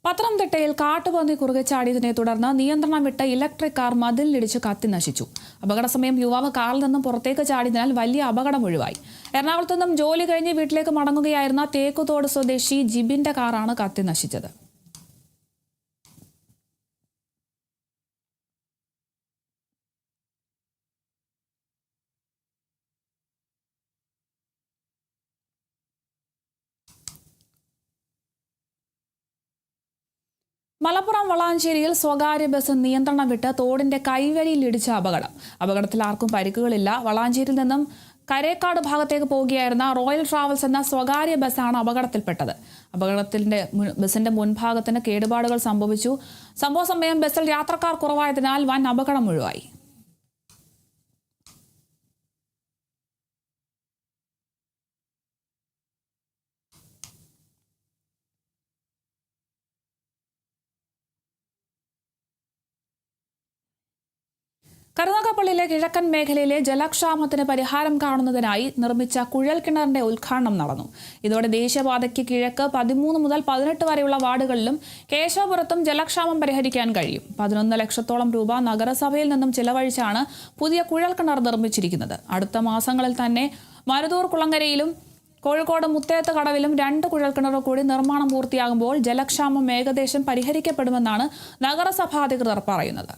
പത്തനംതിട്ടയിൽ കാട്ടുപന്നി കുറുകെ ചാടിയതിനെ തുടർന്ന് നിയന്ത്രണം വിട്ട ഇലക്ട്രിക് കാർ മതിലിടിച്ച് കത്തി നശിച്ചു. അപകടസമയം യുവാവ് കാറിൽ നിന്നും പുറത്തേക്ക് ചാടിയതിനാൽ വലിയ അപകടം ഒഴിവായി. എറണാകുളത്തു നിന്നും ജോലി കഴിഞ്ഞ് വീട്ടിലേക്ക് മടങ്ങുകയായിരുന്ന തേക്കുതോട് സ്വദേശി ജിബിന്റെ കാറാണ് കത്തി നശിച്ചത്. മലപ്പുറം വളാഞ്ചേരിയിൽ സ്വകാര്യ ബസ് നിയന്ത്രണം വിട്ട് തോടിന്റെ കൈവരിയിലിടിച്ച അപകടത്തിൽ ആർക്കും പരിക്കുകളില്ല. വളാഞ്ചേരിയിൽ നിന്നും കരേക്കാട് ഭാഗത്തേക്ക് പോവുകയായിരുന്ന റോയൽ ട്രാവൽസ് എന്ന സ്വകാര്യ ബസ്സാണ് അപകടത്തിൽപ്പെട്ടത്. ബസിന്റെ മുൻഭാഗത്തിന് കേടുപാടുകൾ സംഭവിച്ചു. സംഭവ സമയം ബസ്സിൽ യാത്രക്കാർ കുറവായതിനാൽ വൻ അപകടം ഒഴിവായി. കരുനാഗപ്പള്ളിയിലെ കിഴക്കൻ മേഖലയിലെ ജലക്ഷാമത്തിന് പരിഹാരം കാണുന്നതിനായി നിർമ്മിച്ച കുഴൽക്കിണറിന്റെ ഉദ്ഘാടനം നടന്നു. ഇതോടെ ദേശീയപാതയ്ക്ക് കിഴക്ക് 13 മുതൽ 18 വരെയുള്ള വാർഡുകളിലും കേശവപുരത്തും ജലക്ഷാമം പരിഹരിക്കാൻ കഴിയും. 11 ലക്ഷത്തോളം രൂപ നഗരസഭയിൽ നിന്നും ചിലവഴിച്ചാണ് പുതിയ കുഴൽക്കിണർ നിർമ്മിച്ചിരിക്കുന്നത്. അടുത്ത മാസങ്ങളിൽ തന്നെ മരുതൂർ കുളങ്ങരയിലും കോഴിക്കോട് മുത്തേത്ത് കടവിലും 2 കുഴൽക്കിണറുകൾ കൂടി നിർമ്മാണം പൂർത്തിയാകുമ്പോൾ ജലക്ഷാമം ഏകദേശം പരിഹരിക്കപ്പെടുമെന്നാണ് നഗരസഭാ അധികൃതർ പറയുന്നത്.